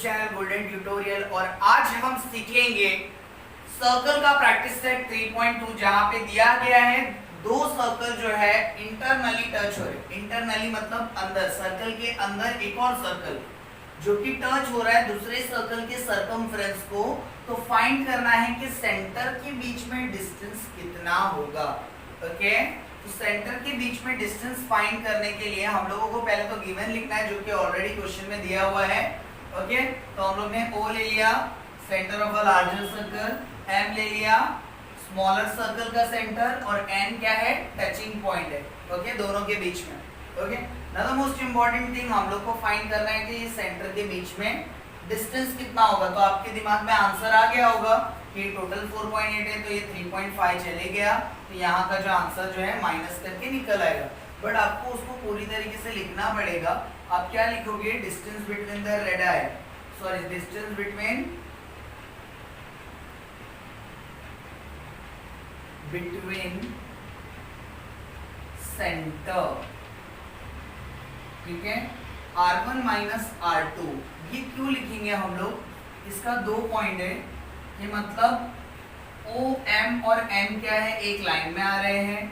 Channel golden tutorial और आज हम सीखेंगे सर्कल का प्रैक्टिस सेट 3.2 जहां पे दिया गया है दो सर्कल जो है इंटरनली टच हो रहे। इंटरनली मतलब अंदर, सर्कल के अंदर एक और सर्कल जो कि टच हो रहा है दूसरे सर्कल के सर्कमफ्रेंस को। तो फाइंड करना है कि सेंटर के बीच में डिस्टेंस कितना होगा। ओके, तो सेंटर के बीच में डिस्टेंस फाइंड करने के लिए हम लोगों को पहले तो गिवन लिखना है जो कि ऑलरेडी क्वेश्चन में दिया हुआ है। ओके, तो हम लोग ने O ले लिया centre of a larger circle, M ले लिया स्मॉलर सर्कल का सेंटर और N क्या है, टचिंग पॉइंट है। ओके, दोनों के बीच में। Okay, now the most important thing हम लोग को फाइंड करना है कि सेंटर के बीच में डिस्टेंस कितना होगा। तो आपके दिमाग में आंसर आ गया होगा कि टोटल 4.8 है तो ये 3.5 चले गया, तो यहाँ का जो आंसर जो है माइनस करके निकल आएगा। बट आपको उसको पूरी तरीके से लिखना पड़ेगा। आप क्या लिखोगे, distance between the red I, sorry distance between centre, ठीक है, R1 माइनस R2। ये क्यों लिखेंगे हम लोग, इसका दो पॉइंट है कि मतलब O, M और N क्या है, एक लाइन में आ रहे हैं।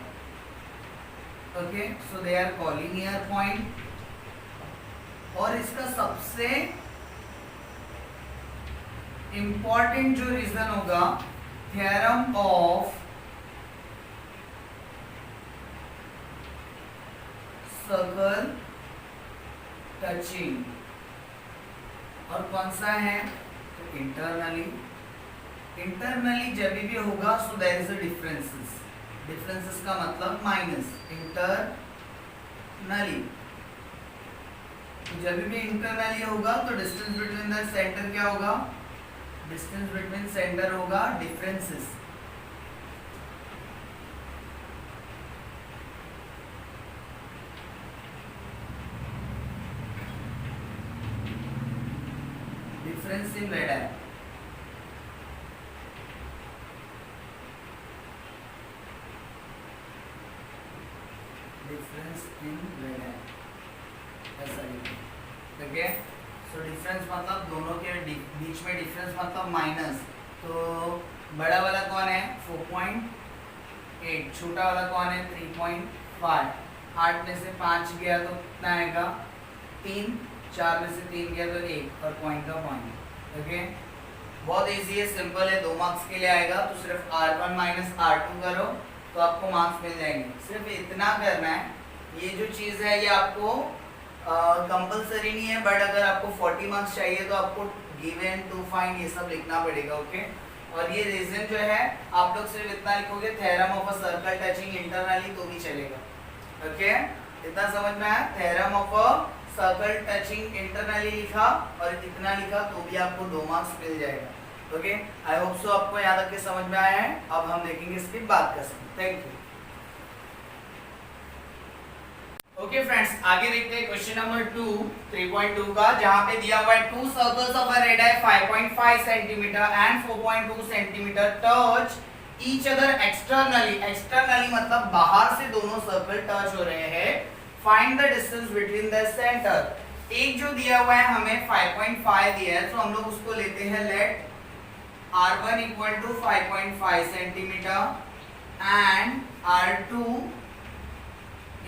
Okay, so they are calling here point. और इसका सबसे इंपॉर्टेंट जो रीजन होगा, थ्योरम ऑफ सर्कल टचिंग, और कौन सा है, तो इंटरनली। इंटरनली जब भी होगा so there is a differences, differences का मतलब माइनस। इंटरनली जब भी इंटरनली होगा तो डिस्टेंस बिटवीन द सेंटर क्या होगा, डिस्टेंस बिटवीन सेंटर होगा differences. Difference in radii, difference in radii, ऐसा लिखो। ठीक है, सो डिफरेंस मतलब दोनों के बीच में डिफरेंस मतलब माइनस। तो बड़ा वाला कौन है, 4.8, छोटा वाला कौन है, 3.5। 8 में से 5 गया तो कितना आएगा, 3। 4 में से 3 गया तो 1, और पॉइंट का पॉइंट। ओके, बहुत इजी है, सिंपल है, 2 मार्क्स के लिए आएगा। तो सिर्फ R1 माइनस R2 करो तो आपको मार्क्स मिल जाएंगे। सिर्फ इतना करना है। ये जो चीज़ है ये आपको कंपलसरी नहीं है, बट अगर आपको 40 मार्क्स चाहिए तो आपको गिवन, टू फाइंड, ये सब लिखना पड़ेगा। ओके, और ये रीजन जो है आप लोग सिर्फ इतना लिखोगे, theorem of a circle touching internally, तो भी चलेगा। ओके, इतना समझ में आया, theorem of a circle touching internally लिखा और इतना लिखा तो भी आपको 2 मार्क्स मिल जाएगा। ओके, आई होप सो आपको यहाँ तक के समझ में आया है। अब हम देखेंगे इसकी बात का समझ। Thank you. ओके फ्रेंड्स, आगे देखते हैं क्वेश्चन नंबर 2 3.2 का, जहां पे दिया हुआ है 2 circles of a red I 5.5 centimetre and 4.2 centimetre touch each other externally. Externally मतलब बाहर से दोनों सर्कल टच हो रहे हैं। Find the distance between the centre. एक जो दिया हुआ है हमें 5.5 दिया है, तो हम लोग उसको लेते हैं, let R1 equal to 5.5 centimetre and R2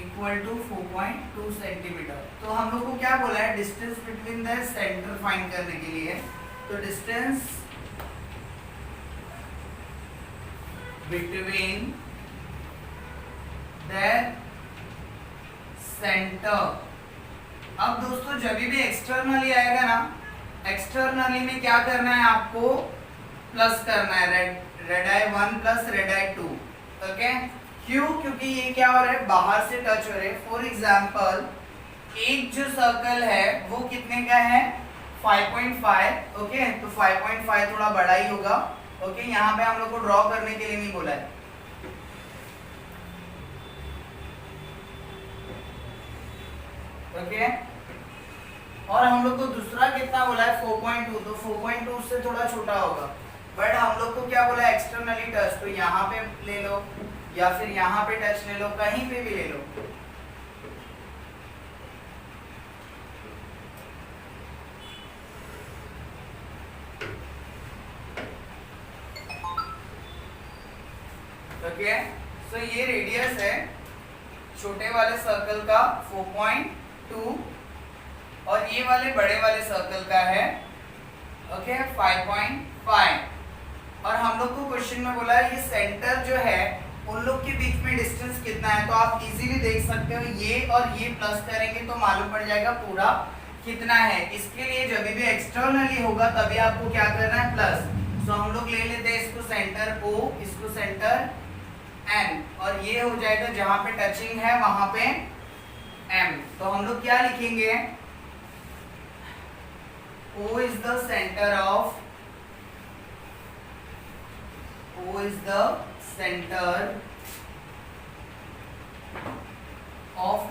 equal to 4.2 centimetre. तो हम लोग को क्या बोला है, distance between the centre find करने के लिए। तो डिस्टेंस बिटवीन द सेंटर। अब दोस्तों जब भी एक्सटर्नली आएगा ना, एक्सटर्नली में क्या करना है, आपको प्लस करना है, रेड आई 1 प्लस रेड आई 2। ओके, क्यों, क्योंकि ये क्या हो रहा है, बाहर से टच हो रहे हैं। फॉर एग्जाम्पल एक जो सर्कल है वो कितने का है, 5.5। ओके, तो 5.5 थोड़ा बड़ा ही होगा। ओके, यहाँ पे हम लोग को ड्रॉ करने के लिए नहीं बोला है। ओके, और हम लोग को दूसरा कितना बोला है, 4.2, तो 4.2 से थोड़ा छोटा होगा। बट हम लोग को क्या बोला, एक्सटर्नली टच, तो यहाँ पे ले लो या फिर यहाँ पे टच ले लो, कहीं पे भी ले लो। ओके, सो ये रेडियस है छोटे वाले सर्कल का 4.2 और ये वाले बड़े वाले सर्कल का है ओके 5.5। और हम लोग को क्वेश्चन में बोला है ये सेंटर जो है उन लोग के बीच में डिस्टेंस कितना है, तो आप इजीली देख सकते हो ये और ये प्लस करेंगे तो मालूम पड़ जाएगा पूरा कितना है। इसके लिए जब भी एक्सटर्नली होगा तभी आपको क्या करना है प्लस। सो हम लोग ले लेते हैं इसको सेंटर O, इसको सेंटर N और ये हो जाएगा जहां पे टचिंग है वहां पे M। तो हम लोग क्या लिखेंगे, O is the center of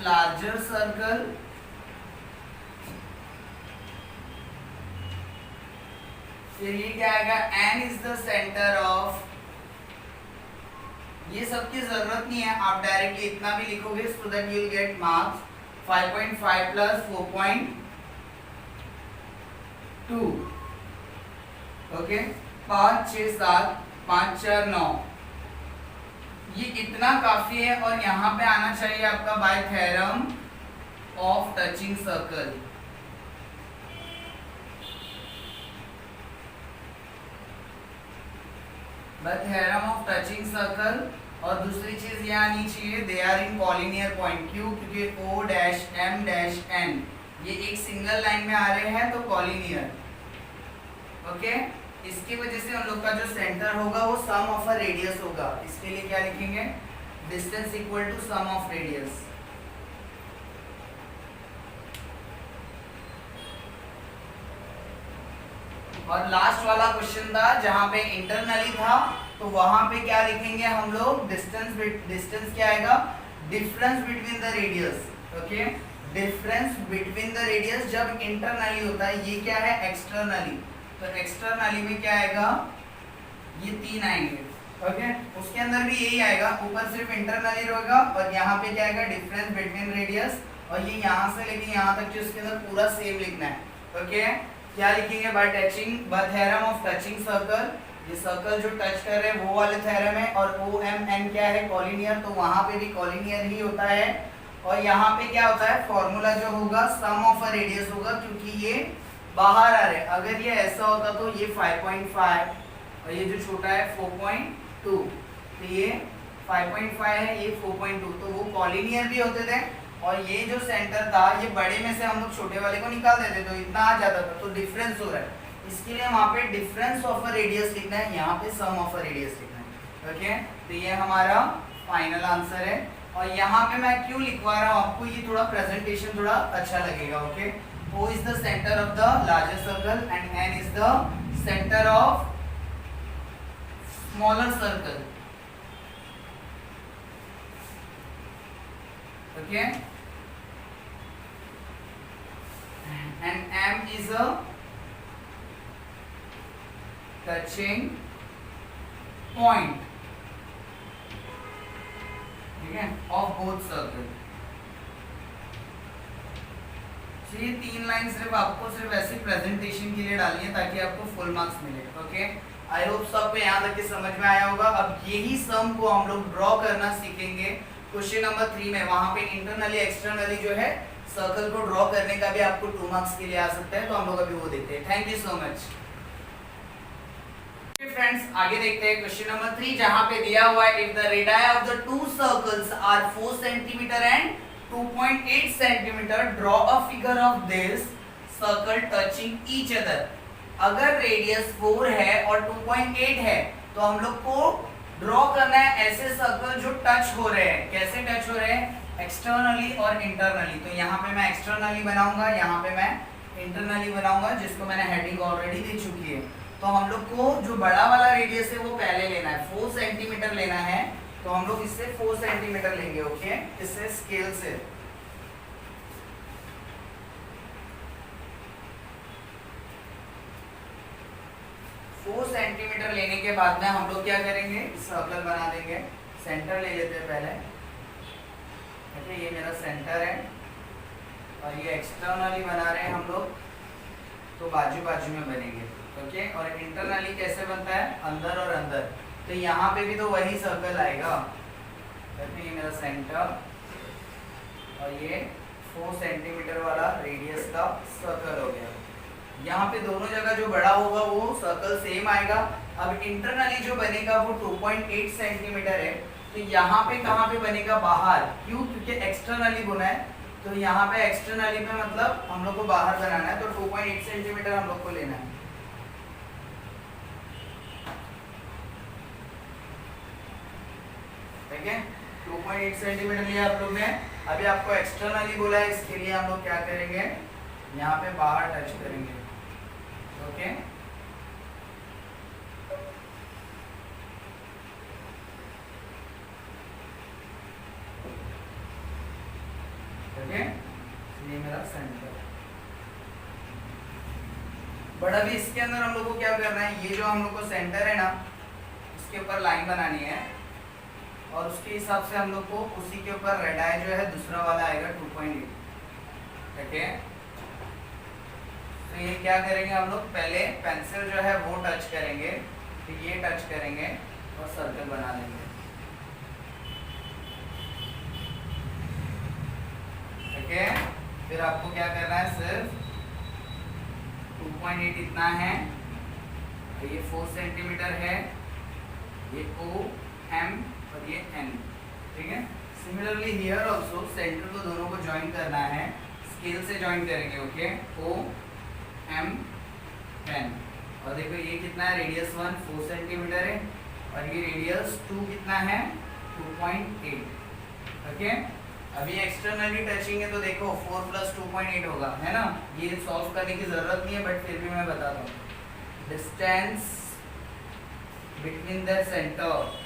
larger circle फिर ये क्या आएगा N is the center of, ये सबकी जरूरत नहीं है, आप डायरेक्टली इतना भी लिखोगे so that you will get marks 5.5 plus 4.2 okay 5 6 7 5 4 9 ये इतना काफी है। और यहाँ पे आना चाहिए आपका by theorem of touching circle. By theorem of touching circle. और दूसरी चीज ये आनी चाहिए they are in collinear point, क्यों, क्योंकि O dash M dash N ये एक सिंगल लाइन में आ रहे हैं तो कॉलिनियर ओके। इसकी वजह से हम लोग का जो सेंटर होगा वो सम ऑफ अ रेडियस होगा। इसके लिए क्या लिखेंगे, distance equal to sum of radius. और लास्ट वाला क्वेश्चन था जहां पे इंटरनली था तो वहां पे क्या लिखेंगे हम लोग, डिस्टेंस क्या आएगा, difference between the radius okay. Difference between the radius जब इंटरनली होता है, ये क्या है एक्सटर्नली, तो एक्सटर्नली में क्या आएगा, ये 3 आएंगे ओके। उसके अंदर भी यही आएगा, ऊपर सिर्फ इंटरनली रहेगा और यहाँ पे क्या आएगा डिफरेंस बिटवीन रेडियस, और ये यहाँ से लेके यहाँ तक जो उसके अंदर पूरा सेम लिखना है ओके। क्या लिखेंगे, bye touching, bye theorem of touching circle, ये सर्कल जो टच कर रहे हैं वो वाले थ्योरम है। और OMN क्या है कॉलिनियर, तो वहां पे भी कॉलिनियर ही होता है। और यहाँ पे क्या होता है, फॉर्मूला जो होगा सम ऑफ अ रेडियस होगा, क्योंकि ये बाहर आ रहे हैं। अगर ये ऐसा होता तो ये 5.5 और ये जो छोटा है 4.2, तो ये 5.5 है, ये 4.2, तो वो कॉलिनियर भी होते थे। और ये जो सेंटर था ये बड़े में से हम लोग छोटे वाले को निकाल देते तो इतना आ जाता था, तो डिफरेंस हो रहा है। इसके लिए वहाँ पे डिफरेंस ऑफ अ रेडियस लिखना है, यहाँ पे सम ऑफ अ रेडियस लिखना है ओके। तो ये हमारा फाइनल आंसर है। और यहाँ पे मैं क्यों लिखवा रहा हूँ आपको, ये थोड़ा प्रेजेंटेशन थोड़ा अच्छा लगेगा okay. O is the center of the larger circle and N is the center of smaller circle okay, and M is a touching point ठीक है of both circle। ये 3 लाइन सिर्फ आपको सिर्फ ऐसे प्रेजेंटेशन के लिए डालनी है ताकि आपको फुल मार्क्स मिले ओके। आई होप सबको यहाँ तक के समझ में आया होगा। अब यही सम को हम लोग ड्रॉ करना सीखेंगे क्वेश्चन नंबर 3 में। वहां पे इंटरनली एक्सटर्नली जो है सर्कल को ड्रॉ करने का भी आपको 2 मार्क्स के लिए आ सकता है, तो हम लोग अभी वो देखते हैं। Thank you so much friends. आगे देखते हैं क्वेश्चन नंबर 3 जहां पे दिया हुआ है if the radii of the 2 circles are 4 centimetre and 2.8 centimetre, draw a figure of this circle touching each other. अगर रेडियस 4 है और 2.8 है तो हम लोग को ड्रॉ करना है ऐसे सर्कल जो टच हो रहे हैं। कैसे टच हो रहे हैं, एक्सटर्नली और इंटरनली। तो यहाँ पे मैं एक्सटर्नली बनाऊंगा, यहाँ पे मैं इंटरनली बनाऊंगा, जिसको मैंने हेडिंग ऑलरेडी दे चुकी है। तो हम लोग को जो बड़ा वाला रेडियस है वो पहले लेना है, 4 सेंटीमीटर लेना है। तो हम लोग इससे 4 सेंटीमीटर लेंगे ओके, इससे स्केल से। सेंटीमीटर लेने के बाद में हम लोग क्या करेंगे, सर्कल बना देंगे। सेंटर ले लेते हैं पहले ओके, ये मेरा सेंटर है और ये एक्सटर्नली बना रहे हैं हम लोग, तो बाजू बाजू में बनेंगे ओके। और इंटरनली कैसे बनता है, अंदर और अंदर। तो यहाँ पे भी तो वही सर्कल आएगा। ये मेरा सेंटर और ये 4 सेंटीमीटर वाला रेडियस का सर्कल हो गया। यहाँ पे दोनों जगह जो बड़ा होगा वो सर्कल सेम आएगा। अब इंटरनली जो बनेगा वो 2.8 सेंटीमीटर है। तो यहाँ पे कहाँ पे बनेगा? बाहर। क्यों? क्योंकि एक्सटर्नली बुना है, तो यहाँ पे एक्सटर्नली में मतलब हम लोग को बाहर बनाना है, तो 2.8 सेंटीमीटर हम लोग को लेना है। ठीक है, 2.8 सेंटीमीटर लिया आप लोग ने। अभी आपको एक्सटर्नली बोला है, इसके लिए हम लोग क्या करेंगे? यहाँ पे बाहर टच करेंगे। ओके, ओके, ये मेरा सेंटर। बट अभी इसके अंदर हम लोग को क्या करना है? ये जो हम लोग को सेंटर है ना, इसके ऊपर लाइन बनानी है और उसके हिसाब से हम लोग को उसी के ऊपर रेड आई जो है दूसरा वाला आएगा 2.8। ठीक है, तो ये क्या करेंगे हम लोग? पहले पेंसिल जो है वो टच करेंगे, फिर ये टच करेंगे और सर्कल बना लेंगे। ठीक है, फिर आपको क्या करना है? सिर्फ 2.8 इतना है, तो ये 4 सेंटीमीटर है, ये O M और ये N। ठीक है, सिमिलरली हियर आल्सो सेंटर को दोनों को ज्वाइन करना है, स्केल से ज्वाइन करेंगे। Okay, O M N। और देखो ये कितना है? रेडियस 1 4 सेंटीमीटर है और ये रेडियस 2 कितना है? 2.8। ओके, अभी एक्सटर्नली टचिंग है तो देखो 4 + 2.8 होगा, है ना? ये सॉल्व करने की जरूरत नहीं है, बट फिर भी मैं बताता हूँ। Distance between the centre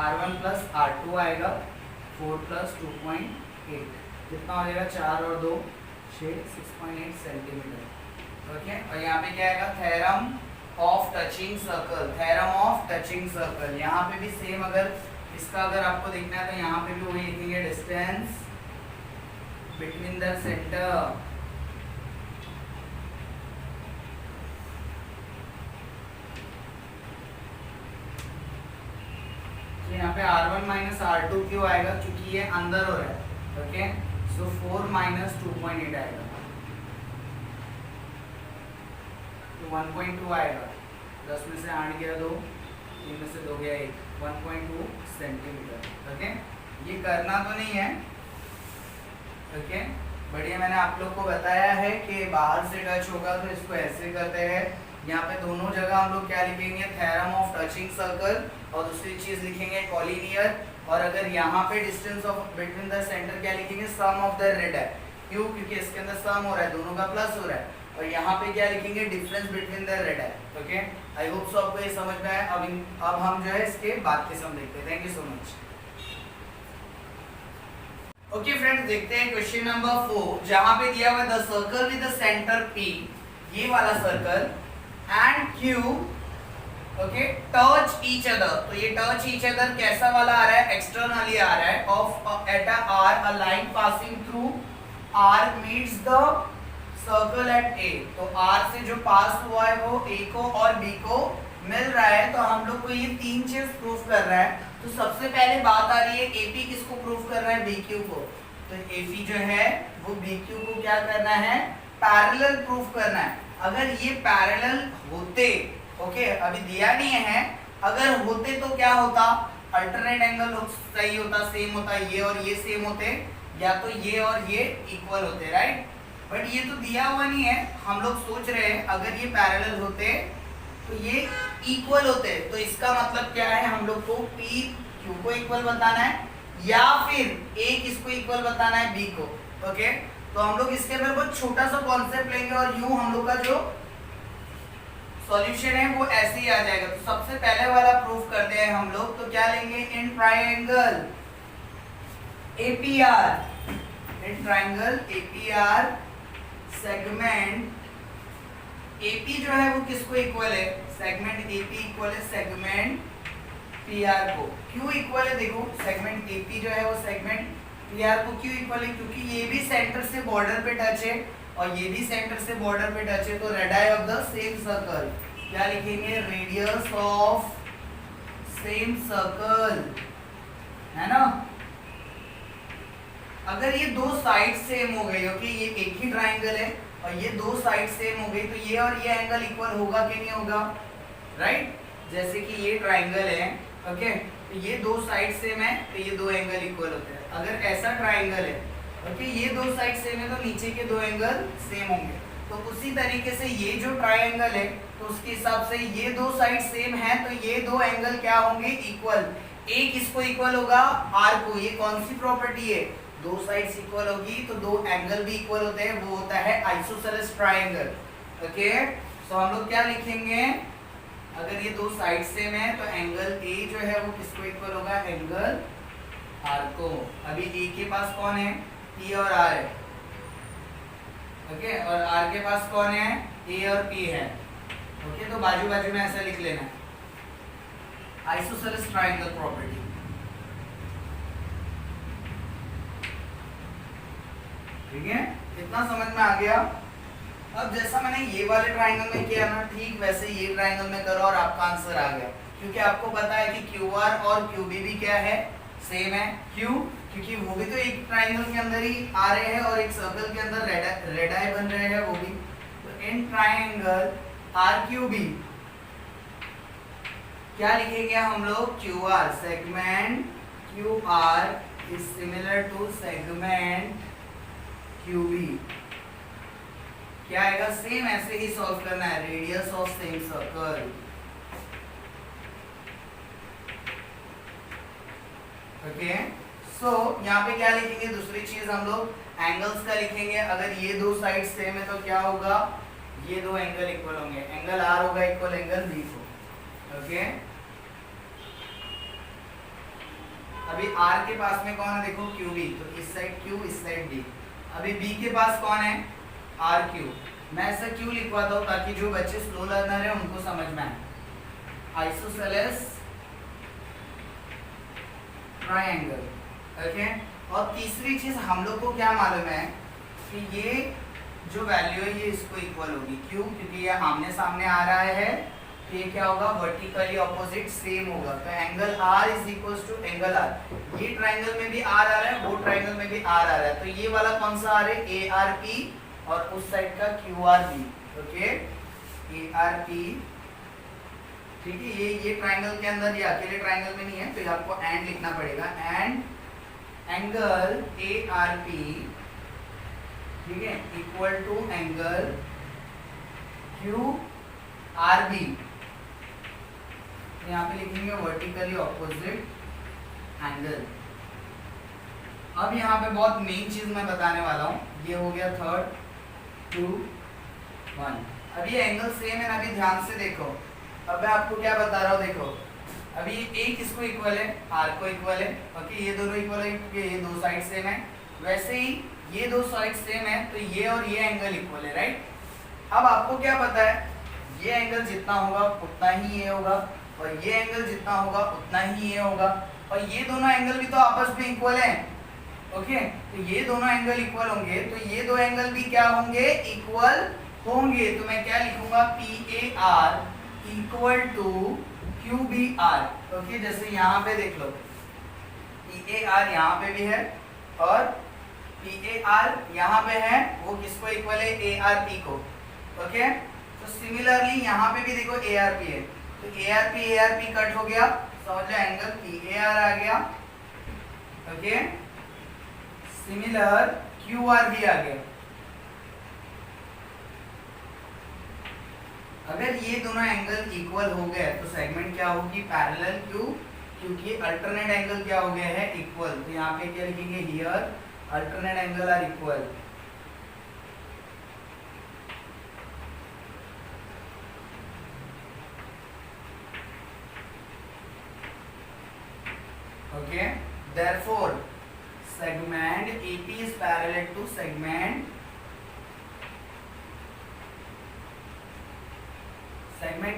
R1 + R2 आएगा, 4 + 2.8 कितना हो जाएगा? 4 और 2 6 6.8 सेंटीमीटर। ओके, और यहाँ पे क्या आएगा? Theorem of touching circle. Theorem of touching circle यहाँ पे भी सेम, अगर इसका अगर आपको देखना है तो यहाँ पे भी वही लिखेंगे, डिस्टेंस बिटवीन द सेंटर यहाँ पे R1 - R2 क्यों आएगा? क्योंकि ये अंदर हो रहा है। ओके, सो 4 - 2.8 आएगा, तो 1.2 आएगा। 10 में से 8 गया 2, 3 में से 2 गया 1, 1.2 सेंटीमीटर। ओके, ये करना तो नहीं है। ओके, बढ़िया, मैंने आप लोग को बताया है कि बाहर से टच होगा तो इसको ऐसे करते हैं। यहाँ पे दोनों जगह हम लोग क्या लिखेंगे? थ्योरम ऑफ टचिंग सर्कल, और दूसरी चीज लिखेंगे कॉलिनियर। और अगर यहाँ पे distance of between the centre क्या लिखेंगे? सम ऑफ द रेड है। क्यों? क्योंकि इसके अंदर सम हो रहा है, दोनों का प्लस हो रहा है। और यहाँ पे क्या लिखेंगे? डिफरेंस बिटवीन द रेड है। ओके, आई होप सो आपको ये समझ में आया। अब हम जो है इसके बाद के सम देखते हैं। Thank you so much. Okay friends, देखते हैं क्वेश्चन नंबर 4, जहां पे दिया हुआ the circle with the centre P, ये वाला circle, and Q okay touch each other. तो ये टच ईच अदर कैसा वाला आ रहा है? एक्सटर्नली आ रहा है। Of at a line passing through R meets the circle eight A। तो R से जो पास हुआ है वो A को और B को मिल रहा है। तो हम लोग को ये तीन चीज प्रूफ कर रहा है। तो सबसे पहले बात आ रही है AP किसको प्रूफ कर रहा है? BQ को। तो AP जो है वो BQ को क्या करना है? पैरेलल प्रूफ करना है। अगर ये पैरेलल होते, ओके अभी दिया नहीं है, अगर होते तो क्या होता? अल्टरनेट एंगल सही होता, सेम होता, ये और ये सेम होते, या तो ये और ये इक्वल होते, राइट? बट ये तो दिया हुआ नहीं है। हम लोग सोच रहे हैं अगर ये पैरेलल होते तो ये इक्वल होते। तो इसका मतलब क्या है? हम लोग को P Q को इक्वल बताना है, या फिर A किसको इक्वल बताना है? B को। ओके, तो हम लोग इसके अंदर बहुत छोटा सा कॉन्सेप्ट लेंगे और यूं हम लोग का जो सॉल्यूशन है वो ऐसे ही आ जाएगा। तो सबसे पहले वाला प्रूफ करते हैं हम लोग। तो क्या लेंगे? In triangle APR, in triangle APR segment AP जो है वो किसको इक्वल है? सेगमेंट AP इक्वल है सेगमेंट PR को। क्यों इक्वल है? देखो सेगमेंट AP जो है वो सेगमेंट पीआर को क्यों इक्वल है, क्योंकि ये भी सेंटर से बॉर्डर पे टच है और ये भी सेंटर से बॉर्डर पे टच है, तो radius of the same circle क्या लिखेंगे, रेडियस ऑफ सेम सर्कल, है ना। अगर ये दो साइड सेम हो गई, ओके, ये एक ही ट्राइंगल है और ये दो साइड सेम हो गई, तो ये और ये एंगल इक्वल होगा कि नहीं होगा, राइट। जैसे कि ये ट्राइंगल है, ओके, तो ये दो साइड सेम है तो ये दो एंगल इक्वल होते हैं। अगर ऐसा ट्राइंगल है, ओके, ये दो साइड सेम है तो नीचे के दो एंगल सेम होंगे। तो उसी तरीके से ये जो ट्राइंगल है तो उसके हिसाब से ये दो साइड सेम है तो ये दो एंगल क्या होंगे, इक्वल। एक इसको इक्वल होगा आर को, ये कौन सी प्रॉपर्टी है, दो साइड्स इक्वल होगी तो दो एंगल भी इक्वल होते हैं, वो होता है आइसोसेलेस ट्राइंगल, ओके। सो हम लोग क्या लिखेंगे, अगर ये दो साइड सेम है तो एंगल ए जो है वो किसको इक्वल होगा, एंगल आर को। अभी ए के पास कौन है, पी और आर है, ओके, और आर के पास कौन है, ए और पी है, ओके। तो बाजू बाजू में ऐसा लिख लेना है, आइसोसेलेस ट्राइंगल प्रॉपर्टी, ठीक है। इतना समझ में आ गया। अब जैसा मैंने ये वाले ट्राइंगल में किया ना, ठीक वैसे ये ट्राइंगल में करो और आपका आंसर आ गया, क्योंकि आपको पता है कि क्यू आर और क्यू बी भी क्या है, सेम है। क्यों, क्योंकि वो भी तो एक ट्राइंगल के अंदर ही आ रहे हैं और एक सर्कल के अंदर रेड आई बन रहे हैं वो भी। तो in triangle R Q B क्या लिखेंगे हम लोग, Q R, segment Q R is similar to segment Q B. क्या आएगा, सेम ऐसे ही सॉल्व करना है, radius of same circle, okay. So यहाँ पे क्या लिखेंगे, दूसरी चीज हम लोग एंगल्स का लिखेंगे। अगर ये दो साइड सेम है तो क्या होगा, ये दो एंगल इक्वल होंगे, एंगल आर होगा इक्वल एंगल बी को, ओके। अभी आर के पास में कौन है, देखो क्यू बी, तो इस साइड क्यू, इस साइड बी। अभी बी के पास कौन है, आर क्यू। मैं ऐसा क्यों लिखवाता हूँ, ताकि जो बच्चे स्लो लर्नर है उनको समझ में आए। Isosceles triangle, okay. और तीसरी चीज हम लोग को क्या मालूम है कि ये जो वैल्यू है ये इसको इक्वल होगी, क्यों, क्योंकि ये आमने सामने आ रहा है, तो ये क्या होगा, वर्टिकली ऑपोजिट सेम होगा। तो angle R is equals to angle R, ये ट्राइंगल में भी आर आ रहा है, वो ट्राइंगल में भी आर आ रहा है, तो ये वाला कौन सा आर है, ए आर पी, और उस साइड का Q R B, okay, A R P, ठीक है। ये ट्राइंगल के अंदर, ये अकेले ट्राइंगल में नहीं है, तो आपको एंड लिखना पड़ेगा, and angle A R P, ठीक है, equal to angle Q R B. यहाँ पे लिखेंगे वर्टिकली ऑपोजिट एंगल। अब यहाँ पे बहुत मेन चीज मैं बताने वाला हूँ, ये हो गया 3, 2, 1। अब ये एंगल सेम है ना, अभी ध्यान से देखो। अब मैं आपको क्या बता रहा हूँ, देखो अभी एक इसको इक्वल है, आर को इक्वल है, ओके, ये दोनों इक्वल है क्योंकि ये दो साइड सेम है। वैसे ही ये दो साइड सेम है तो ये और ये एंगल इक्वल है, राइट। अब आपको क्या पता है, ये एंगल जितना होगा उतना ही ये होगा, और ये एंगल जितना होगा उतना ही ये होगा, और ये दोनों एंगल भी तो आपस में इक्वल हैं, ओके। तो ये दोनों एंगल इक्वल होंगे तो ये दो एंगल भी क्या होंगे, इक्वल होंगे। तो मैं क्या लिखूंगा, P A R equal to Q B R, okay. जैसे यहाँ पे देख लो, पी ए आर यहाँ पे भी है और पी ए आर यहाँ पे है, वो किसको इक्वल है, ए आर पी को, ओके। तो सिमिलरली यहाँ पे भी देखो ए आर पी है, तो ए आर पी कट हो गया, समझ लो एंगल पी ए आर आ गया, ओके। सिमिलर क्यू आर भी आ गया। अगर ये दोनों एंगल इक्वल हो गए तो सेगमेंट क्या होगी, पैरेलल। क्यों, क्योंकि अल्टरनेट एंगल क्या हो गया है, इक्वल। तो यहाँ पे क्या लिखेंगे, here alternate angle are equal, okay. Therefore segment AP is parallel to segment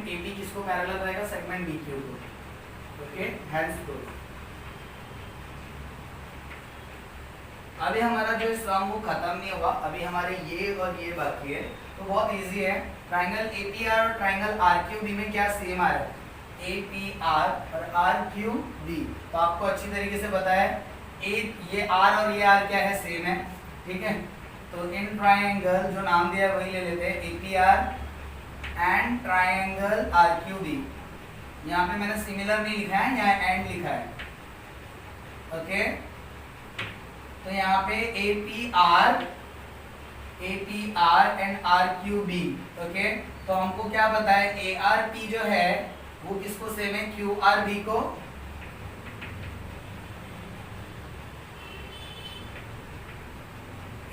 AB किसको पैरेलल रहेगा, सेगमेंट BQ को, ओके। हेंस अभी हमारा जो सम वो खत्म नहीं हुआ, अभी हमारे ये और ये बाकी है, तो बहुत इजी है। ट्राइंगल एपीआर और ट्राइंगल आरक्यूबी में क्या सेम आ रहा है, एपीआर और आरक्यूबी, तो आपको अच्छी तरीके से पता है ये आर और ये आर क्या है, सेम है, ठीक है। तो इन ट्राइंगल जो नाम दिया है वही ले लेते हैं, एपीआर एंड ट्राइंगल आरक्यूबी। यहाँ पे मैंने सिमिलर नहीं लिखा है, यहाँ एंड लिखा है, ओके। तो यहाँ पे एपीआर एंड आरक्यूबी, ओके। तो हमको क्या पता है, एआरपी जो है वो किसको सेम है, क्यूआरबी को।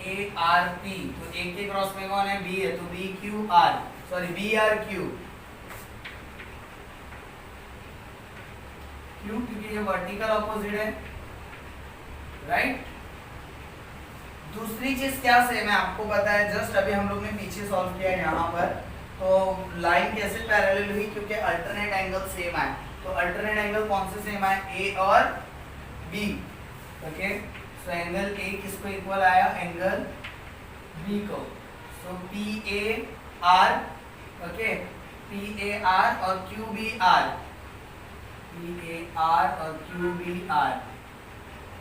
एआरपी तो ए के क्रॉस में कौन है, बी है, तो B Q R, sorry B R Q, क्यों, क्योंकि ये वर्टिकल ऑपोजिट है, राइट। दूसरी चीज क्या सेम है आपको पता है, जस्ट अभी हम लोग ने पीछे सॉल्व किया है यहाँ पर, तो लाइन कैसे पैरेलल हुई, क्योंकि अल्टरनेट एंगल सेम आए। तो अल्टरनेट एंगल कौन से सेम आए, ए और B, okay. So angle A किसको इक्वल आया, एंगल बी को। So P A R, okay, P A R और Q B R, P A R और क्यू बी आर,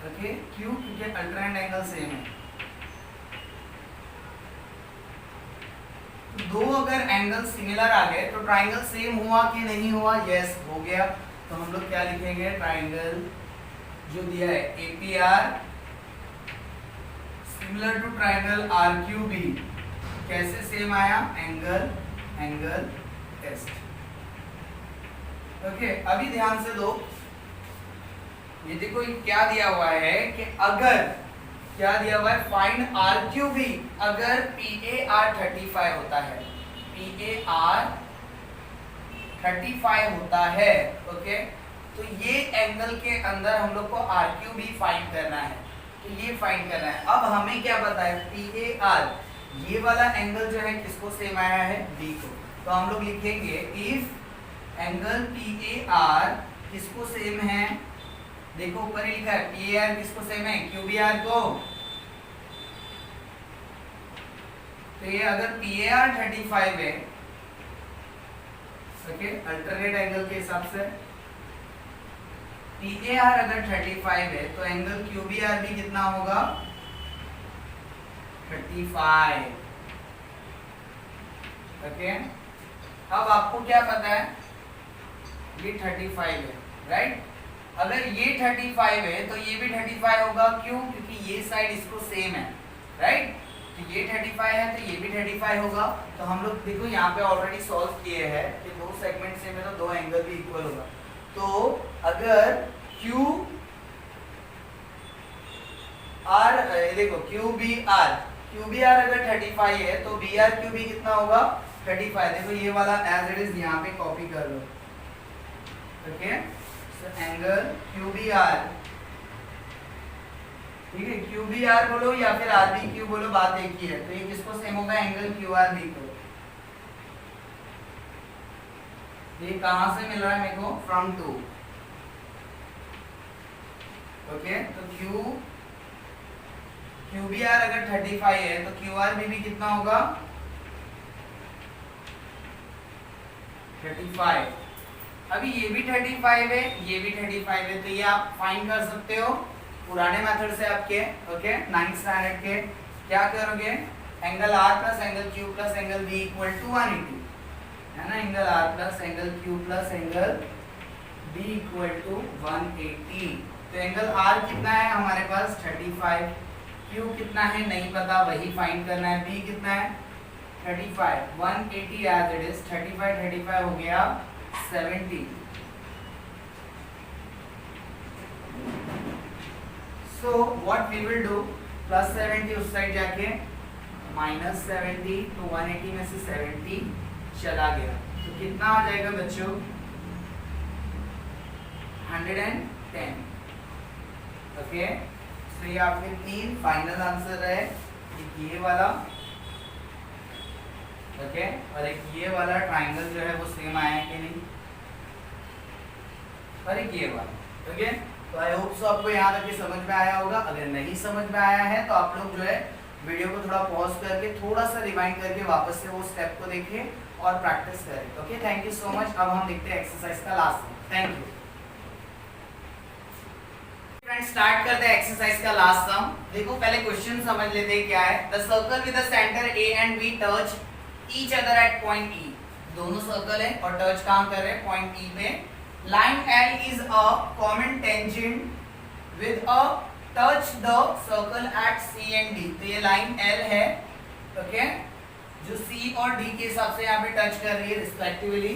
ओके। क्यों, क्योंकि अल्टरनेट एंगल सेम है। दो अगर एंगल सिमिलर आ गए तो ट्राइंगल सेम हुआ कि नहीं हुआ, यस हो गया। तो हम लोग क्या लिखेंगे, ट्राइंगल जो दिया है एपीआर सिमिलर टू ट्राइंगल आरक्यूबी, कैसे सेम आया, एंगल टेस्ट, ओके। अभी ध्यान से दो, ये देखो ये क्या दिया हुआ है कि अगर क्या दिया हुआ है, फाइंड आरक्यूबी अगर PAR 35 होता है, PAR 35 होता है, ओके। तो ये एंगल के अंदर हम लोग को आरक्यूबी फाइंड करना है, तो ये फाइंड करना है। अब हमें क्या पता है, PAR ये वाला एंगल जो है किसको सेम आया है, B को। तो हम लोग लिखेंगे इफ एंगल PAR किसको सेम है, देखो ऊपर ही लिखा है PAR किसको सेम है, QBR को। तो ये अगर PAR 35 है, ओके, अल्टरनेट एंगल के हिसाब से PAR अगर 35 है तो एंगल QBR भी कितना होगा, 35, ओके। अब आपको क्या पता है, ये 35 है, राइट। अगर ये 35 है तो ये भी 35 होगा, क्यों, क्योंकि ये साइड इसको सेम है, राइट। तो ये 35 है तो ये भी 35 होगा। तो हम लोग देखो यहाँ पे ऑलरेडी सॉल्व किए हैं कि दो सेगमेंट सेम है तो दो एंगल भी इक्वल होगा। तो अगर क्यू आर, देखो क्यू बी आर अगर 35 है तो बी आर क्यू बी कितना होगा, 35। देखो ये वाला एज इट इज यहाँ पे कॉपी कर लो, okay. So angle Q B R, ठीक है, क्यू बी आर बोलो या फिर आर बी क्यू बोलो, बात एक ही है। तो ये किसको सेम होगा, एंगल क्यू आर बी को। ये कहां से मिल रहा है मेरे को, फ्रॉम टू, ओके। तो क्यू बी आर अगर 35 है तो क्यू आर बी कितना होगा, 35। अभी ये भी 35 है, ये भी 35 है, तो ये आप फाइंड कर सकते हो पुराने मेथड से आपके, ओके, 9th स्टैंडर्ड के। क्या करोगे, angle R plus angle Q plus angle B equal to 180, है ना। Angle R plus angle Q plus angle B equal to 180। तो एंगल आर कितना है हमारे पास, 35, क्यू कितना है नहीं पता, वही फाइंड करना है, बी कितना है 35, 180 एज इट इज, 35 हो गया 70। So what we will do, plus 70 उस साइड जाके माइनस 70, तो 180 में से 70 चला गया, तो कितना आ जाएगा बच्चों, 110, ओके। तो ये आपके तीन फाइनल आंसर है, एक ये वाला, ओके, और एक ये वाला ट्राइंगल जो है वो सेम आया है कि नहीं, और एक ये वाला, ओके। तो आई होप सो आपको यहाँ तक के समझ में आया होगा। अगर नहीं समझ में आया है तो आप लोग जो है वीडियो को थोड़ा पॉज करके थोड़ा सा रिवाइंड करके वापस से वो स्टेप को देखें और प्रैक्टिस करें। Okay, thank you so much. अब हम देखते हैं एक्सरसाइज का last. Thank you friends, start करते हैं एक्सरसाइज का लास्ट सम। देखो पहले क्वेश्चन समझ लेते हैं क्या है। The circle with the centre A and B touch each other at point E। दोनों सर्कल है और टच कहां कर रहे हैं? पॉइंट E पे। Line L is a common tangent with a touch the circle eight C and D। तो ये लाइन L है, ओके, जो C और D के हिसाब से यहाँ पे टच कर रही है respectively.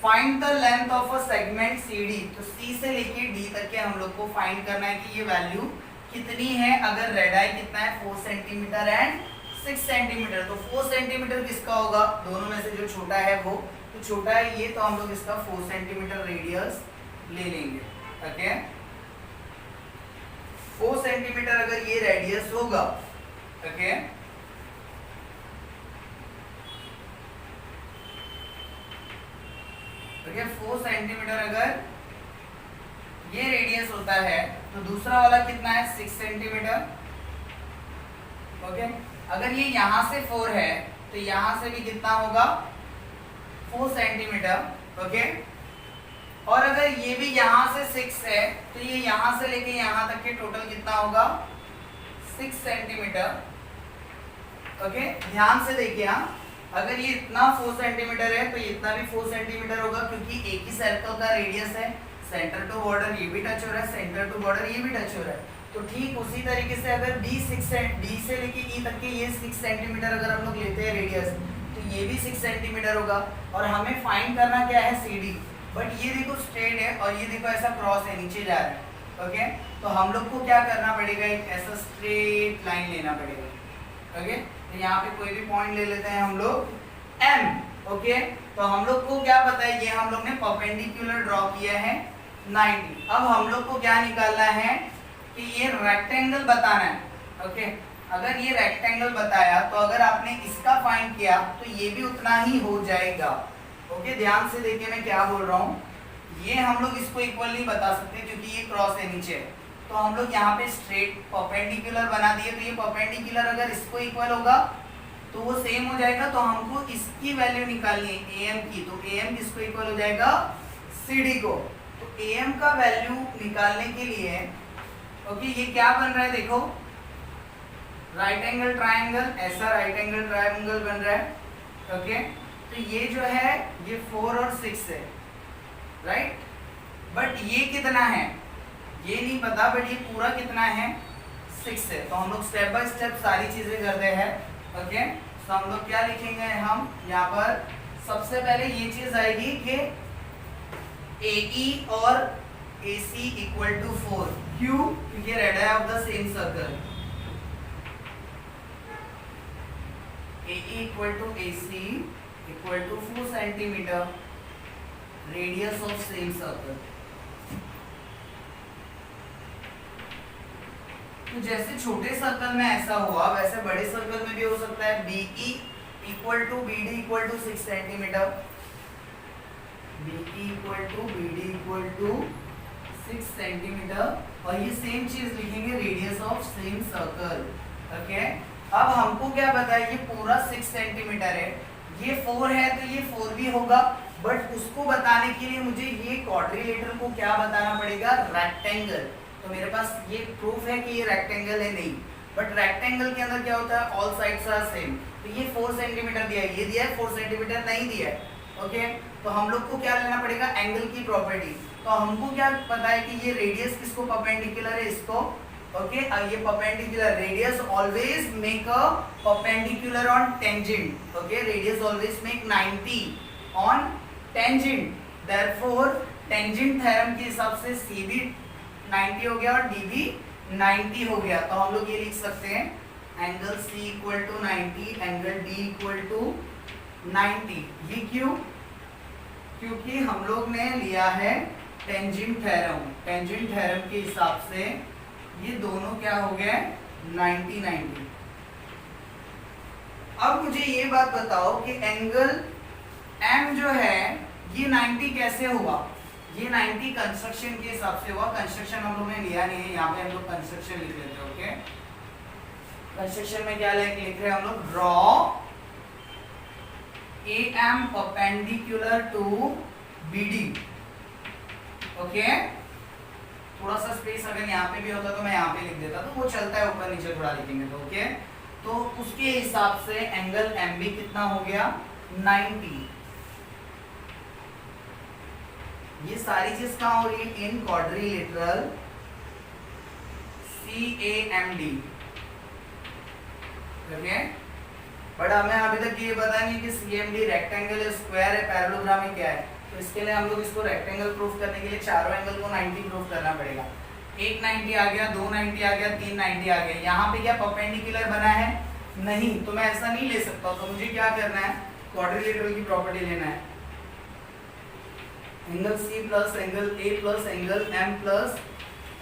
Find the length of a segment CD। तो C से लेके D तक के हम लोग को फाइंड करना है कि ये वैल्यू कितनी है। अगर रेडाई कितना है? 4 सेंटीमीटर एंड 6 सेंटीमीटर। तो 4 सेंटीमीटर किसका होगा? दोनों में से जो छोटा है वो, तो छोटा है ये, तो हम लोग इसका 4 सेंटीमीटर रेडियस ले लेंगे। ओके, 4 सेंटीमीटर अगर ये रेडियस होगा, ओके, ओके, 4 सेंटीमीटर अगर ये रेडियस होता है तो दूसरा वाला कितना है? 6 सेंटीमीटर। ओके, अगर ये यहां से 4 है तो यहां से भी कितना होगा? 4 सेंटीमीटर। ओके, और अगर ये भी यहां से 6 है तो ये यहां से लेके यहां तक के टोटल कितना होगा? 6 सेंटीमीटर। ओके, ध्यान से देखिए, हाँ, अगर ये इतना 4 सेंटीमीटर है तो इतना भी 4 सेंटीमीटर होगा, क्योंकि एक ही सर्कल का रेडियस है। सेंटर टू बॉर्डर ये भी टच हो रहा है, सेंटर टू बॉर्डर ये भी टच हो रहा है। तो ठीक उसी तरीके से अगर D से लेके E तक के ये 6 सेंटीमीटर अगर हम लोग लेते हैं रेडियस, तो ये भी 6 सेंटीमीटर होगा। और हमें फाइंड करना क्या है? CD। बट ये देखो स्ट्रेट है और ये देखो ऐसा क्रॉस है, नीचे जा रहा है। ओके, तो हम लोग को क्या करना पड़ेगा? एक ऐसा स्ट्रेट लाइन लेना पड़ेगा। ओके, तो यहाँ पे कोई भी पॉइंट ले लेते हैं हम लोग M। ओके, तो हम लोग को क्या पता है? ये हम लोग ने परपेंडिकुलर ड्रॉ किया है 90। अब हम लोग को क्या निकालना है कि ये रेक्टेंगल बताना है। ओके, अगर ये रेक्टेंगल बताया तो अगर आपने इसका फाइंड किया तो ये भी उतना ही हो जाएगा। ओके, ध्यान से देखिए मैं क्या बोल रहा हूँ। ये हम लोग इसको इक्वल नहीं बता सकते क्योंकि ये क्रॉस है नीचे, तो हम लोग यहाँ पे स्ट्रेट परपेंडिकुलर बना दिए। तो ये परपेंडिकुलर अगर इसको इक्वल होगा तो वो सेम हो जाएगा। तो हमको इसकी वैल्यू निकालनी है AM की। तो AM किसको इक्वल हो जाएगा? CD को। तो AM का वैल्यू निकालने के लिए ओके, ये क्या बन रहा है? देखो राइट एंगल ट्रायंगल, ऐसा राइट एंगल ट्रायंगल बन रहा है। ओके, तो ये जो है ये 4 और 6 है, राइट। बट ये कितना है ये नहीं पता, बट ये पूरा कितना है? 6 है। तो हम लोग स्टेप बाय स्टेप सारी चीजें करते हैं। ओके, तो हम लोग क्या लिखेंगे? हम यहाँ पर सबसे पहले ये चीज आएगी कि AE और AC इक्वल टू 4। क्यों? क्योंकि radius of the same circle. AE equal to AC equal to 4 centimetre radius of same circle. तो जैसे छोटे सर्कल में ऐसा हुआ वैसे बड़े सर्कल में भी हो सकता है। BE equal to BD equal to 6 centimetre. BE equal to BD equal to 6 centimetre. और ये सेम चीज लिखेंगे radius of same circle. Okay, अब हमको क्या पता है? ये पूरा 6 सेंटीमीटर है, ये 4 है तो ये 4 भी होगा। बट उसको बताने के लिए मुझे ये क्वाड्रिलेटरल को क्या बताना पड़ेगा? रेक्टेंगल। तो मेरे पास ये प्रूफ है कि ये रेक्टेंगल है नहीं, बट रेक्टेंगल के अंदर क्या होता है? All sides are same. तो ये 4 सेंटीमीटर दिया है, ये दिया है 4 सेंटीमीटर नहीं दिया है। ओके, तो हम लोग को क्या लेना पड़ेगा? एंगल की प्रॉपर्टी। तो हमको क्या पता है कि ये रेडियस किसको परपेंडिकुलर है? इसको। ओके, ये perpendicular radius always make a perpendicular on tangent. Okay, radius always make 90 on tangent. Therefore tangent theorem के हिसाब से C भी 90 हो गया और D भी 90 हो गया। तो हम लोग ये लिख सकते हैं angle C equal to 90, angle D equal to 90। ये क्यों? क्योंकि हम लोग ने लिया है टेंजेंट थ्योरम। टेंजेंट थ्योरम के हिसाब से ये दोनों क्या हो गए? 90 90। अब मुझे ये बात बताओ कि एंगल M जो है ये 90 कैसे हुआ? ये 90 कंस्ट्रक्शन के हिसाब से हुआ, कंस्ट्रक्शन हम लोग ने लिया नहीं है, यहाँ पे हम लोग कंस्ट्रक्शन लिख लेते हैं। ओके, कंस्ट्रक्शन में क्या लिख रहे हैं हम लोग, draw AM perpendicular to BD। Okay, थोड़ा सा स्पेस अगर यहाँ पे भी होता तो मैं यहाँ पे लिख देता, तो वो चलता है, ऊपर नीचे थोड़ा लिखेंगे तो। ओके, तो उसके हिसाब से एंगल MB कितना हो गया, 90। ये सारी चीज कहाँ हो रही है, इन क्वाड्रिलेटरल CAMD। ओके, बट हमें अभी तक ये पता नहीं कि CMD रेक्टेंगल है, स्क्वायर है, पैरेललोग्राम है, क्या है। तो इसके लिए हम लोग इसको रेक्टेंगल प्रूफ करने के लिए चारों एंगल को 90 प्रूफ करना पड़ेगा। एक 90 आ गया, 2 90 आ गया, 3 90 आ गया। यहाँ पे क्या परपेंडिकुलर बना है, नहीं, तो मैं ऐसा नहीं ले सकता। तो मुझे क्या करना है, क्वाड्रिलेटरल की प्रॉपर्टी लेना है, angle C plus angle A plus angle M plus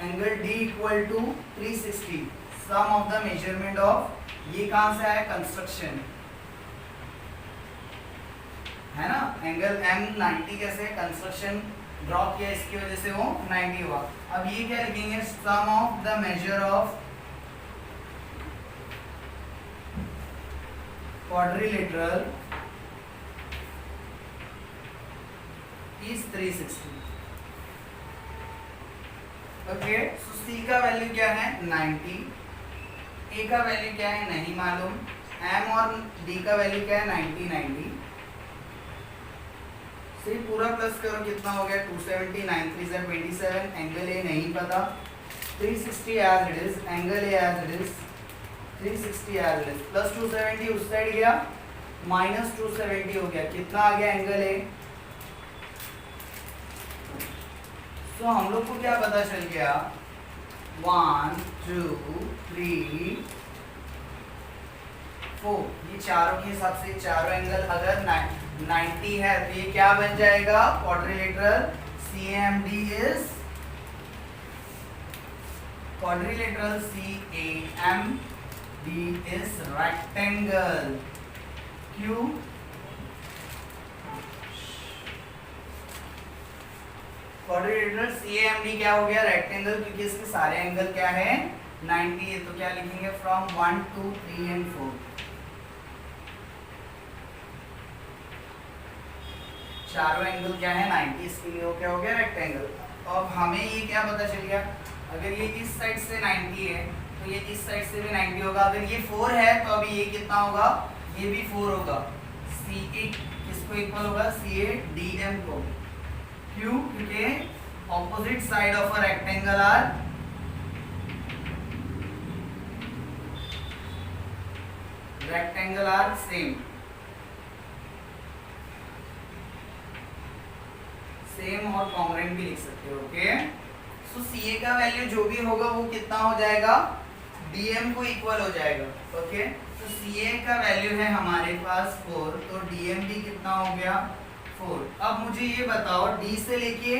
angle D equal to 360, sum of the measurement of, ये कहां से आया, कंस्ट्रक्शन है ना। एंगल M 90 कैसे, कंस्ट्रक्शन ड्रॉ किया, इसकी वजह से वो 90 हुआ। अब ये क्या लिखेंगे, sum of the measure of quadrilateral is 360। Okay, so C का वैल्यू क्या है, 90, A का वैल्यू क्या है, नहीं मालूम, M और D का वैल्यू क्या है, 90 90। सिर्फ पूरा प्लस करो, कितना हो गया, 270, 9 3 27, एंगल A नहीं पता, 360 as it is, angle A as it is, 360 as it is, plus 270 उस साइड गया, माइनस 270 हो गया, कितना आ गया एंगल A। तो हम लोग को क्या पता चल गया, 1 2 3 4, ये चारों के हिसाब से चारों एंगल अगर 90 है तो ये क्या बन जाएगा, quadrilateral CAMD is, quadrilateral CAMD is rectangle. क्यों, क्वाड्रिलेटरल CAMD क्या हो गया, रेक्टेंगल, क्योंकि इसके सारे एंगल क्या है, 90 है। तो क्या लिखेंगे, फ्रॉम 1 2 3 एंड 4, चारों एंगल क्या है, 90, इसके लिए क्या हो गया, रेक्टेंगल। अब हमें ये क्या पता चल गया, अगर ये इस साइड से 90 है तो ये इस साइड से भी 90 होगा। अगर ये 4 है तो अभी ये कितना होगा, ये भी 4 होगा। CA किसको इक्वल होगा, CADM को। क्यों, क्योंकि opposite side of a rectangle are same और कॉन्ग्रुएंट भी लिख सकते हो। ओके, सो CA का वैल्यू जो भी होगा वो कितना हो जाएगा, DM को इक्वल हो जाएगा। ओके, तो CA का वैल्यू है हमारे पास 4, तो DM भी कितना हो गया, 4। अब मुझे ये बताओ, D से लेके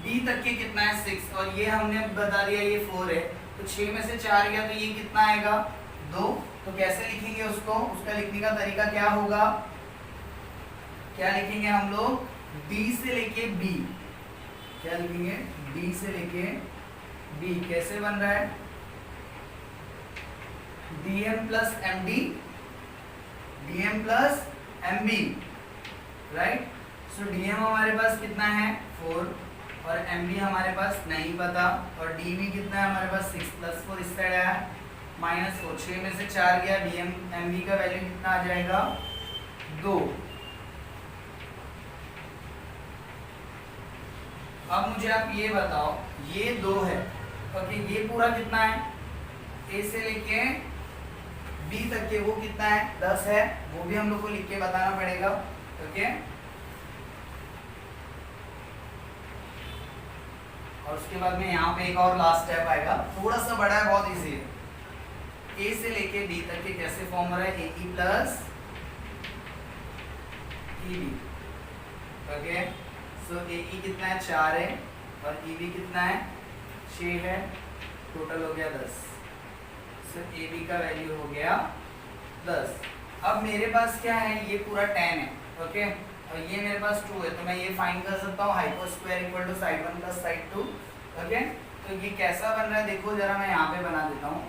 D तक के कितना है, 6, और ये हमने बता दिया ये 4 है, तो 6 में से 4 गया तो ये कितना आएगा, 2। तो कैसे लिखेंगे उसको, उसका लिखने का तरीका क्या होगा, क्या लिखेंगे हम लोग, D से लेके B, क्या लिखेंगे, D से लेके B, कैसे बन रहा है, DM plus MD, DM plus MB, right. So DM हमारे पास कितना है, 4, और MB हमारे पास नहीं पता, और DB कितना है हमारे पास, 6 प्लस 4 इस साइड आया, -4, 6 में से 4 गया, DM MB का वैल्यू कितना आ जाएगा, 2। अब मुझे आप ये बताओ, ये 2 है, ओके, ये पूरा कितना है, A से लेके B तक के वो कितना है, 10 है, वो भी हम लोग को लिख के बताना पड़ेगा। ओके, और उसके बाद में यहाँ पे एक और लास्ट स्टेप आएगा, थोड़ा सा बड़ा है, बहुत इजी है। A से लेके B तक के कैसे फॉर्म हो रहा है, AE प्लस EB। ओके, सो AE कितना है, 4 है, और EB कितना है, 6 है, टोटल हो गया 10। सो AB का वैल्यू हो गया 10। अब मेरे पास क्या है, ये पूरा 10 है। ओके, और ये मेरे पास 2 है, तो मैं ये फाइंड कर सकता हूँ hypo square equal to side 1 plus side 2। Okay, तो ये कैसा बन रहा है देखो जरा, मैं यहाँ पे बना देता हूँ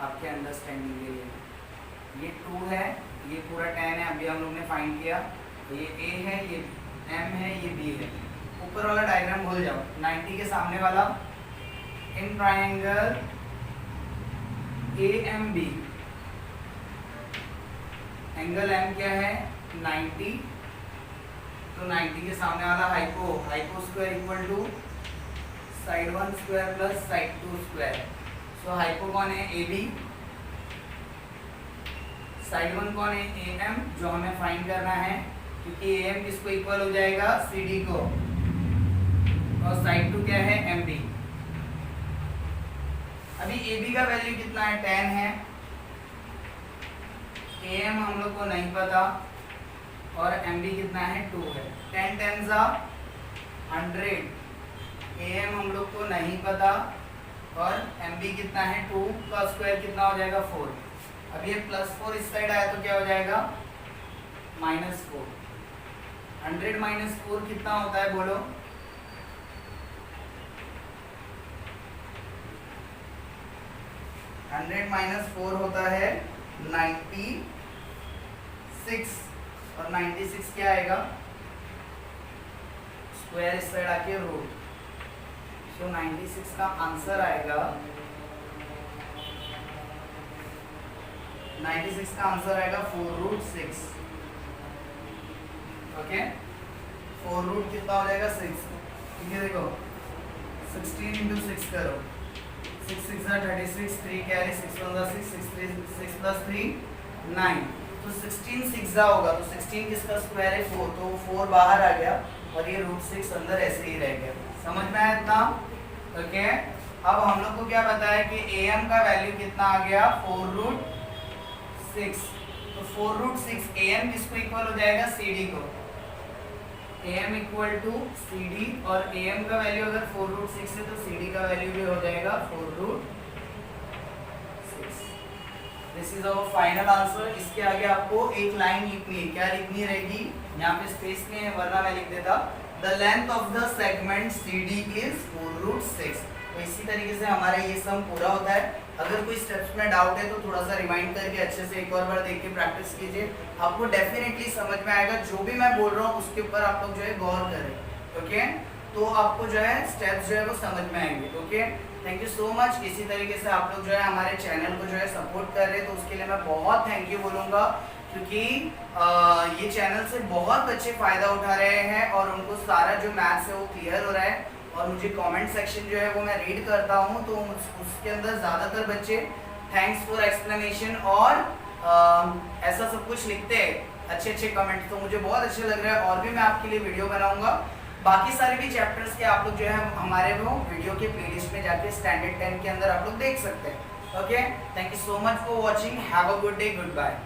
आपके अंडरस्टैंडिंग के लिए। ये 2 है, ये पूरा 10 है, अभी हम लोग ने फाइंड किया। तो ये A है, ये M है, ये B है। ऊपर वाला डायग्राम भूल जाओ, 90 के सामने वाला in triangle AMB, angle M क्या है 90, तो 90 के सामने वाला hypo square equal to side 1 square plus side 2 square. So hypo कौन है AB, साइड 1 कौन है AM, जो हमें फाइंड करना है, क्योंकि AM किसको इक्वल हो जाएगा CD को, और साइड 2 क्या है MB। अभी AB का वैल्यू कितना है 10 है, AM हम लोग को नहीं पता, और MB कितना है 2 है। 10 10 100, AM हम लोग को नहीं पता, और MB कितना है 2 का स्क्वायर कितना हो जाएगा 4। अब ये +4 इस साइड आया तो क्या हो जाएगा -4। 100 - 4 कितना होता है बोलो, 100 - 4 होता है 96, और 96 क्या आएगा स्क्वायर इस साइड आके रूट। सो 96 का आंसर आएगा 4√6। ओके, 4 रूट कितना हो जाएगा 6। ठीक है, देखो 16 × 6 करो, 6 6 36, 3 कैरी, 6 1 6, 6 + 3 9, तो 16 6 होगा, तो 16 किसका स्क्वायर है 4, तो 4 बाहर आ गया और ये √6 अंदर ऐसे ही रह गया। समझ में आया इतना? ओके, अब हम लोग को क्या पता है कि AM का वैल्यू कितना आ गया 4√6, तो 4√6 AM किसको इक्वल हो जाएगा CD को, AM इक्वल टू CD, और AM का वैल्यू अगर 4√6 है तो CD का वैल्यू भी हो जाएगा 4√6। This is our final answer. इसके आगे आपको एक लाइन लिखनी है, क्या लिखनी रहेगी, यहाँ पे स्पेस में है वरना मैं लिख देता the length of the segment CD is 4√6। तो इसी तरीके से हमारा ये सम पूरा होता है। अगर कोई स्टेप्स में डाउट है तो थोड़ा सा रिमाइंड करके अच्छे से एक और बार देख के प्रैक्टिस कीजिए, आपको डेफिनेटली समझ में आएगा। जो भी मैं बोल रहा हूँ उसके ऊपर आप लोग जो है गौर करें, ओके, तो आपको जो है स्टेप्स जो है वो समझ में आएंगे। Okay, thank you so much. इसी तरीके से आप लोग जो है हमारे चैनल को जो है सपोर्ट कर रहे हैं, तो उसके लिए मैं बहुत थैंक यू बोलूँगा, क्योंकि ये चैनल से बहुत बच्चे फ़ायदा उठा रहे हैं और उनको सारा जो मैथ्स है वो क्लियर हो रहा है। और मुझे कमेंट सेक्शन जो है वो मैं रीड करता हूँ, तो उसके अंदर ज़्यादातर बच्चे थैंक्स फॉर एक्सप्लेनेशन और ऐसा सब कुछ लिखते हैं, अच्छे अच्छे कमेंट, तो मुझे बहुत अच्छा लग रहा है। और भी मैं आपके लिए वीडियो बनाऊंगा, बाकी सारे भी चैप्टर्स के आप लोग जो है हमारे वो वीडियो के प्लेलिस्ट में जाके स्टैंडर्ड 10 के अंदर आप लोग देख सकते हैं। Okay, thank you so much for watching, have a good day, good bye.